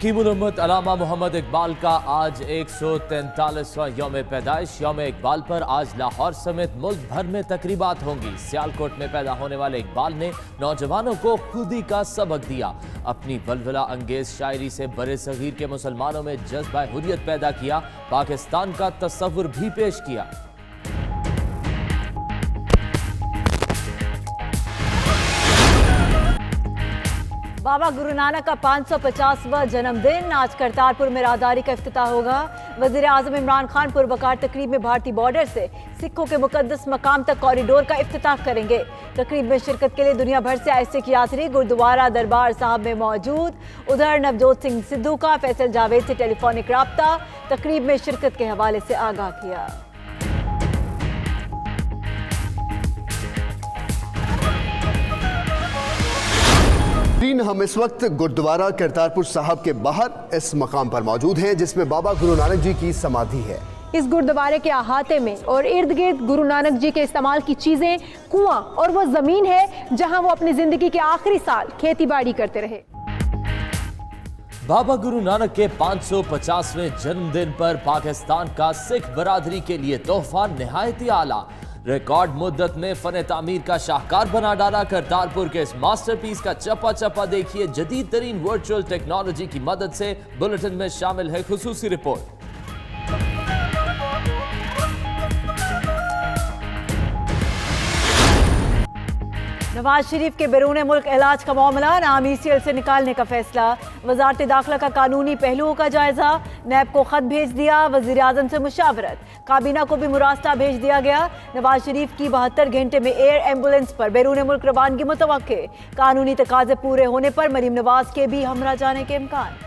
हकीमुल उम्मत अल्लामा मोहम्मद इकबाल का आज 143वां यौम पैदाइश। यौम इकबाल पर आज लाहौर समेत मुल्क भर में तकरीबात होंगी। सियालकोट में पैदा होने वाले इकबाल ने नौजवानों को खुदी का सबक दिया। अपनी वलवला अंगेज शायरी से बड़े सगीर के मुसलमानों में जज्बा हुर्रियत पैदा किया। पाकिस्तान का तस्वुर भी पेश किया। बाबा गुरु नानक का 550वां जन्मदिन। आज करतारपुर में राहदारी का इफ्तिताह होगा। वजीर आजम इमरान खान पुरवकार तकरीब में भारतीय बॉर्डर से सिखों के मुकद्दस मकाम तक कॉरिडोर का इफ्तिताह करेंगे। तकरीब में शिरकत के लिए दुनिया भर से आए सिख यात्री गुरुद्वारा दरबार साहब में मौजूद। उधर नवजोत सिंह सिद्धू का फैसल जावेद से टेलीफोनिक राब्ता। तकरीब में शिरकत के हवाले से आगाह किया। हम इस वक्त गुरुद्वारा करतारपुर साहब के बाहर इस मकाम पर मौजूद हैं जिसमें बाबा गुरु नानक जी की समाधि है। इस गुरुद्वारे के अहाते में और इर्द गिर्द गुरु नानक जी के इस्तेमाल की चीजें, कुआं और वो जमीन है जहां वो अपनी जिंदगी के आखिरी साल खेती बाड़ी करते रहे। बाबा गुरु नानक के 550वें जन्मदिन पर पाकिस्तान का सिख बरादरी के लिए तोहफा निहायत ही आला। रिकॉर्ड मुद्दत में फन तामीर का शाहकार बना डाला। करतारपुर के इस मास्टरपीस का चप्पा चप्पा देखिए। जदीद तरीन वर्चुअल टेक्नोलॉजी की मदद से। बुलेटिन में शामिल है खुसूसी रिपोर्ट। नवाज शरीफ के बैरून मुल्क इलाज का मामला। नाम ECL से निकालने का फैसला। वजारत दाखिला का कानूनी पहलुओं का जायजा। नैब को खत भेज दिया। वजीर आजम से मुशावरत। काबीना को भी मुरास्ता भेज दिया गया। नवाज शरीफ की 72 घंटे में एयर एम्बुलेंस पर बैरून मुल्क रवानगी मुतवक्के। कानूनी तकाजे पूरे होने पर मरीम नवाज के भी हमरा जाने के इम्कान।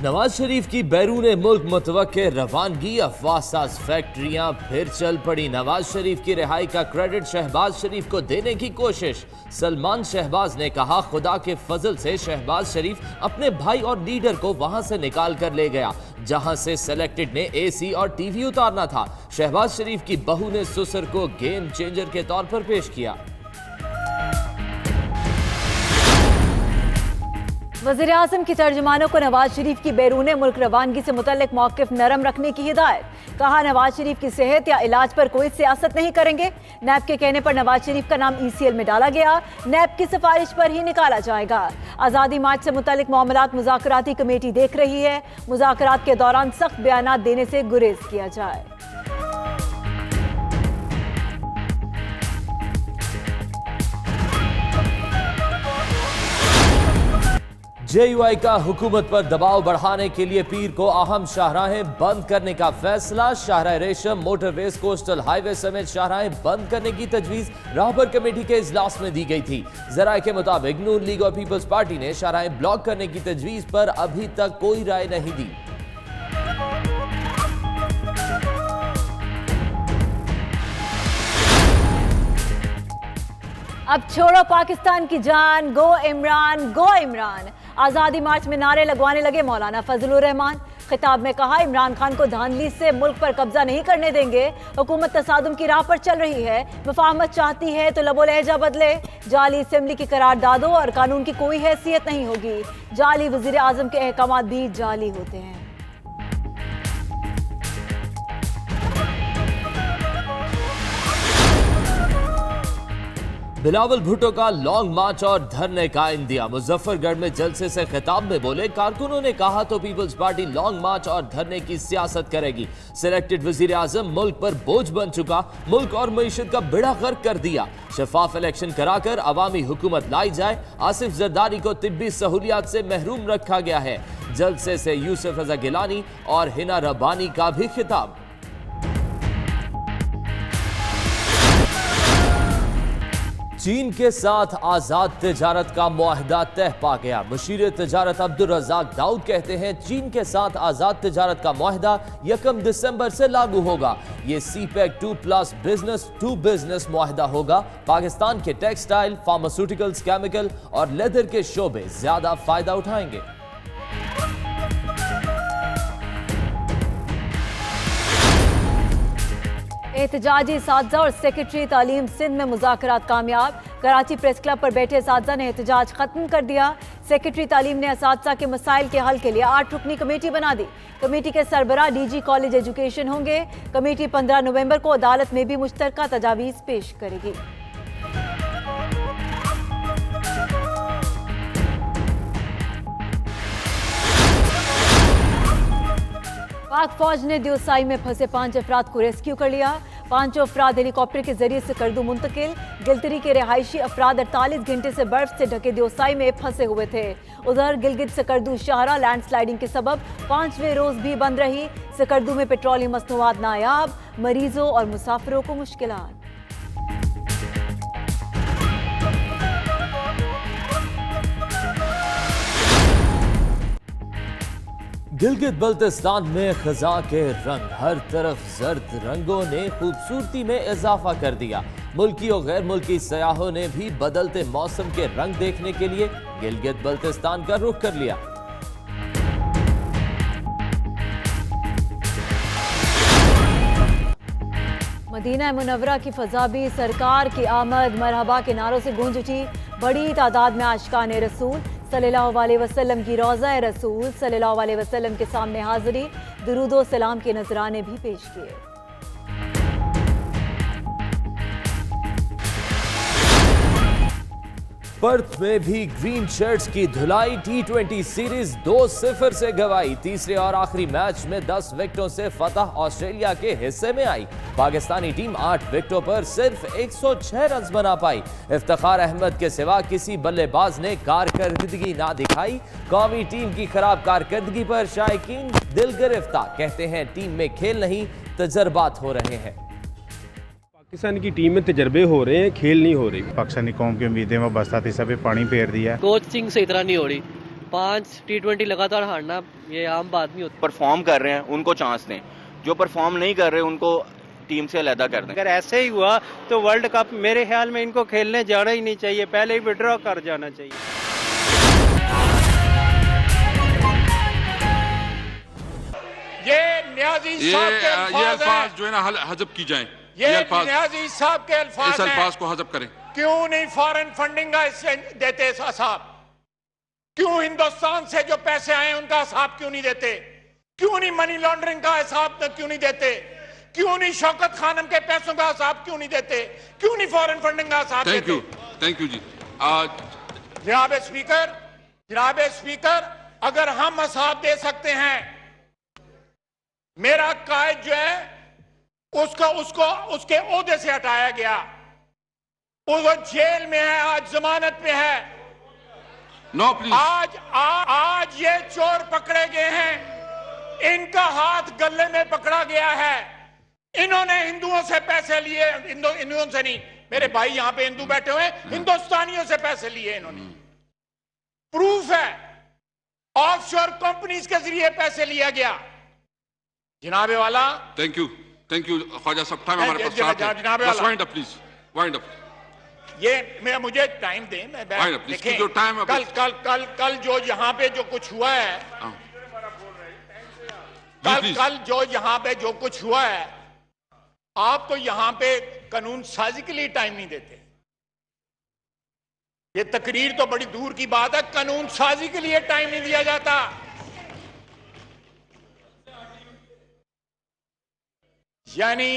नवाज शरीफ की बैरून मुल्क मुतवक्के रवानगी। अफवाह फैक्ट्रियां फिर चल पड़ी। नवाज शरीफ की रिहाई का क्रेडिट शहबाज शरीफ को देने की कोशिश। सलमान शहबाज ने कहा खुदा के फजल से शहबाज शरीफ अपने भाई और लीडर को वहां से निकाल कर ले गया जहां से सेलेक्टेड ने AC और TV उतारना था। शहबाज शरीफ की बहू ने सुसर को गेम चेंजर के तौर पर पेश किया। वज़ीर आज़म की तर्जुमानों को नवाज शरीफ की बैरून मुल्क रवानगी से मुतल्लिक मौक़िफ़ नरम रखने की हिदायत। कहा नवाज शरीफ की सेहत या इलाज पर कोई सियासत नहीं करेंगे। नैब के कहने पर नवाज शरीफ का नाम ECL में डाला गया। नैब की सिफारिश पर ही निकाला जाएगा। आज़ादी मार्च से मुतल्लिक मामलात मुज़ाकराती कमेटी देख रही है। मुज़ाकरात के दौरान सख्त बयानात देने से गुरेज किया जाए। JUI का हुकूमत पर दबाव बढ़ाने के लिए पीर को अहम शाहराहें बंद करने का फैसला। शाहराह रेशम, मोटरवेज, कोस्टल हाईवे समेत शाहराहें बंद करने की तजवीज राहबर कमेटी के इजलास में दी गई थी। जराए के मुताबिक नून लीग और पीपल्स पार्टी ने शाहराहें ब्लॉक करने की तजवीज पर अभी तक कोई राय नहीं दी। अब छोड़ो पाकिस्तान की जान, गो इमरान, गो इमरान। आज़ादी मार्च में नारे लगवाने लगे मौलाना फजलुर रहमान। खिताब में कहा इमरान खान को धांधली से मुल्क पर कब्जा नहीं करने देंगे। हुकूमत तसादुम की राह पर चल रही है। मुफाहमत चाहती है तो लबो लहजा बदले। जाली असेंबली की करारदादों और कानून की कोई हैसियत नहीं होगी। जाली वजीर आजम के अहकामात भी जाली होते हैं। बिलावल भुट्टो का लॉन्ग मार्च और धरने का इंदिया। मुजफ्फरगढ़ में जलसे से खिताब में बोले कारकुनों ने कहा तो पीपल्स पार्टी लॉन्ग मार्च और धरने की सियासत करेगी। सिलेक्टेड वजीर आजम मुल्क पर बोझ बन चुका। मुल्क और मईशत का बेड़ा गर्क कर दिया। शफाफ इलेक्शन कराकर अवामी हुकूमत लाई जाए। आसिफ जरदारी को तिब्बी सहूलियात से महरूम रखा गया है। जलसे से यूसुफ रजा गिलानी और हिना रब्बानी का भी खिताब। चीन के साथ आजाद तिजारत का मुआहदा तय पा गया। मुशीर तिजारत अब्दुल रज़ाक दाऊद कहते हैं चीन के साथ आजाद तिजारत का मुआहदा 1 दिसंबर से लागू होगा। ये CPEC 2+ बिजनेस टू बिजनेस मुआहदा होगा। पाकिस्तान के टेक्सटाइल, फार्मास्यूटिकल्स, केमिकल और लेदर के शोबे ज्यादा फायदा उठाएंगे। एहतजाजी साथी और सेक्रेटरी तालीम सिंध में मुज़ाकरात कामयाब। कराची प्रेस क्लब पर बैठे साथी ने एहतजाज खत्म कर दिया। सेक्रेटरी तालीम ने असातिज़ा के मसाइल के हल के लिए 8 रुकनी कमेटी बना दी। कमेटी के सरबराह DG कॉलेज एजुकेशन होंगे। कमेटी 15 नवंबर को अदालत में भी मुश्तरका तजावीज़ पेश करेगी। पाक फौज ने दियोसाई में फंसे 5 अफराद को रेस्क्यू कर लिया। 5 अफराद हेलीकॉप्टर के जरिए सकर्दू मुंतकिल। गिलतरी के रिहायशी अफराद 48 घंटे से बर्फ से ढके दियोसाई में फंसे हुए थे। उधर गिलगित सकर्दू शाहरा लैंडस्लाइडिंग के सबब 5वें रोज भी बंद रही। सकर्दू में पेट्रोलियम मसनूआत नायाब, मरीजों और मुसाफिरों को मुश्किलात। गिलगित बल्तिस्तान में खजा के रंग, हर तरफ जर्द रंगों ने खूबसूरती में इजाफा कर दिया। मुल्की और गैर मुल्की सयाहों ने भी बदलते मौसम के रंग देखने के लिए गिलगित बल्तिस्तान का रुख कर लिया। मदीना मुनव्वरा की फजा भी सरकार की आमद मरहबा के नारों से गूंज उठी। बड़ी तादाद में आशिकाने रसूल सल्लल्लाहु अलैहि वसल्लम की रोज़ा रसूल सल्लल्लाहु अलैहि वसल्लम के सामने हाजिरी, दुरूदो सलाम के नजराने भी पेश किए। पर्थ में भी ग्रीन शर्ट्स की धुलाई। T20 सीरीज 2-0 से गंवाई। तीसरे और आखिरी मैच में 10 विकेटों से फतह ऑस्ट्रेलिया के हिस्से में आई। पाकिस्तानी टीम 8 विकेटों पर सिर्फ 106 रन बना पाई। इफ्तिखार अहमद के सिवा किसी बल्लेबाज ने कारकर्दगी ना दिखाई। कौमी टीम की खराब कारकर्दगी पर शायकीन दिल गिरफ्ता, कहते हैं टीम में खेल नहीं तजर्बात हो रहे हैं। पाकिस्तान की टीम में तजर्बे हो रहे हैं, खेल नहीं हो रही। पाकिस्तानी कौम की उम्मीदें में बस्ता सब पानी फेर दिया। कोचिंग से इतना नहीं हो रही। 5 T20 लगातार हारना ये आम बात नहीं होती। परफॉर्म कर रहे हैं उनको चांस दें, जो परफॉर्म नहीं कर रहे उनको टीम से अलहदा कर दें। अगर ऐसे ही हुआ तो वर्ल्ड कप मेरे ख्याल में इनको खेलने जाना ही नहीं चाहिए, पहले ही विड्रॉ कर जाना चाहिए। ये न्याजी साहब के अल्फाज जो है ना हजब की जाए। ये न्याजी साहब के अल्फाज इस अल्फाज को हजब करें। क्यों नहीं फॉरेन फंडिंग का देते हिसाब? क्यों हिंदुस्तान से जो पैसे आए उनका हिसाब क्यों नहीं देते? क्यों नहीं मनी लॉन्ड्रिंग का हिसाब क्यों नहीं देते? क्यों नहीं शौकत खानम के पैसों का हिसाब क्यों नहीं देते? क्यों नहीं फॉरेन फंडिंग का हिसाब देते? थैंक यू जी। जनाब स्पीकर, अगर हम हिसाब दे सकते हैं, मेरा कायद जो है उसके ओहदे से हटाया गया, वो जेल में है, आज जमानत पे है। No please. आज ये चोर पकड़े गए हैं, इनका हाथ गले में पकड़ा गया है। इन्होंने हिंदुओं से पैसे लिए, हिंदुओं से नहीं, मेरे भाई यहां पे हिंदू बैठे हुए, हिंदुस्तानियों से पैसे लिए इन्होंने। प्रूफ है, ऑफशोर कंपनीज के जरिए पैसे लिया गया। जनाबे वाला, thank you Khwaja Sahab, time हमारे पास है। Wind up please, wind up. ये मुझे टाइम दें, मैं देखें जो टाइम कल जो यहाँ पे जो कुछ हुआ है, कल जो यहाँ पे जो कुछ हुआ है, आप तो यहाँ पे कानून साजी के लिए टाइम नहीं देते। ये तकरीर तो बड़ी दूर की बात है, कानून साजी के लिए टाइम नहीं दिया जाता। यानी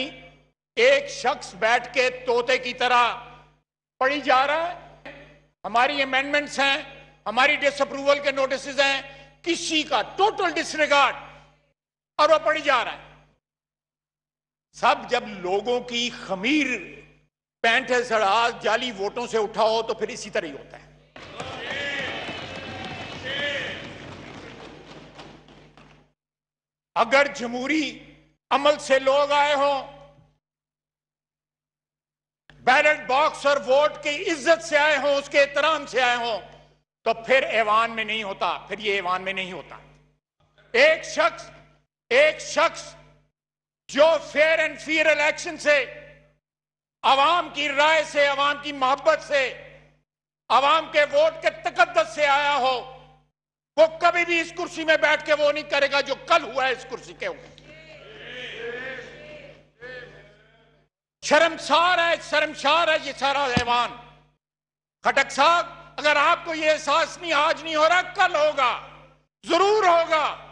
एक शख्स बैठ के तोते की तरह पढ़ी जा रहा है। हमारी अमेंडमेंट्स हैं, हमारी डिसअप्रूवल के नोटिस हैं, किसी का टोटल डिसरिगार्ड, और वो पढ़ी जा रहा है। सब जब लोगों की खमीर पैंट सड़ा जाली वोटों से उठाओ तो फिर इसी तरह ही होता है। अगर जमहूरी अमल से लोग आए हो, बैलेट बॉक्स और वोट की इज्जत से आए हो, उसके एहतराम से आए हो, तो फिर ऐवान में नहीं होता, फिर ये ऐवान में नहीं होता। एक शख्स जो फेयर एंड फेयर इलेक्शन से, अवाम की राय से, अवाम की मोहब्बत से, अवाम के वोट के तकद्दस से आया हो, वो कभी भी इस कुर्सी में बैठ के वो नहीं करेगा जो कल हुआ है इस कुर्सी के ऊपर। शर्मसार है ये सारा हैवान। खटक साहब, अगर आपको ये एहसास नहीं आज नहीं हो रहा, कल होगा, जरूर होगा।